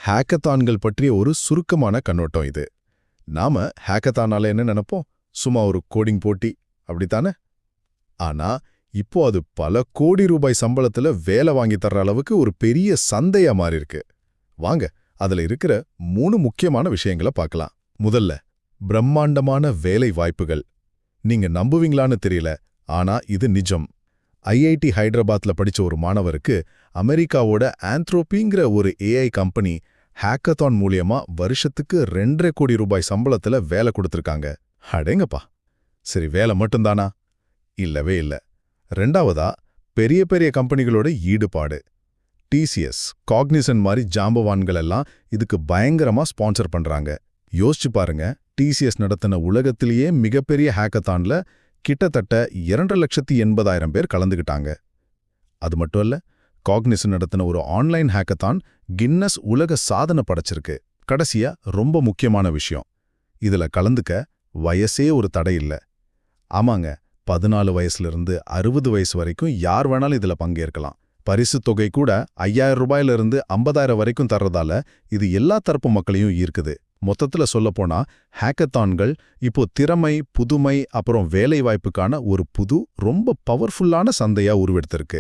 ஹேக்கத்தான்கள் பற்றிய ஒரு சுருக்கமான கண்ணோட்டம் இது. நாம ஹேக்கத்தானால என்ன நினைப்போம்? சும்மா ஒரு கோடிங் போட்டி, அப்படித்தானே? ஆனா இப்போ அது பல கோடி ரூபாய் சம்பளத்துல வேலை வாங்கி தர்ற அளவுக்கு ஒரு பெரிய சந்தையா மாறிருக்கு. வாங்க அதுல இருக்கிற 3 முக்கியமான விஷயங்களை பார்க்கலாம். முதல்ல, பிரம்மாண்டமான வேலை வாய்ப்புகள். நீங்க நம்புவீங்களான்னு தெரியல, ஆனா இது நிஜம். ஐஐடி ஹைதராபாத்ல படிச்ச ஒரு மாணவருக்கு அமெரிக்காவோட ஆந்த்ரோபிங்கிற ஒரு ஏஐ கம்பெனி ஹேக்கத்தான் மூலியமா வருஷத்துக்கு 2.5 கோடி ரூபாய் சம்பளத்துல வேலை கொடுத்திருக்காங்க. அடேங்கப்பா! சரி, வேலை மட்டும்தானா? இல்லவே இல்ல. ரெண்டாவதா, பெரிய பெரிய கம்பெனிகளோட ஈடுபாடு. டிசிஎஸ், காக்னிசன்ட் மாதிரி ஜாம்பவான்கள் எல்லாம் இதுக்கு பயங்கரமா ஸ்பான்சர் பண்றாங்க. யோசிச்சு பாருங்க, டிசிஎஸ் நடத்தின உலகத்திலேயே மிகப்பெரிய ஹேக்கத்தான்ல கிட்டத்தட்ட 2,80,000 பேர் கலந்துக்கிட்டாங்க. அது மட்டும் இல்ல, காக்னிசன்ட் நடத்தின ஒரு ஆன்லைன் ஹேக்கத்தான் கின்னஸ் உலக சாதனை படைச்சிருக்கு. கடைசியா, ரொம்ப முக்கியமான விஷயம், இதுல கலந்துக்க வயசே ஒரு தடை இல்ல. ஆமாங்க, 14 வயசுலேருந்து 60 வயசு வரைக்கும் யார் வேணாலும் இதுல பங்கேற்கலாம். பரிசு தொகை கூட 5,000 ரூபாயிலிருந்து 50,000 வரைக்கும் தர்றதால இது எல்லா தரப்பு மக்களையும் ஈர்க்குது. மொத்தத்துல சொல்லப்போனா, ஹேக்கத்தான்கள் இப்போ திறமை, புதுமை, அப்புறம் வேலை வாய்ப்புக்கான ஒரு புது, ரொம்ப பவர்ஃபுல்லான சந்தையா உருவெடுத்திருக்கு.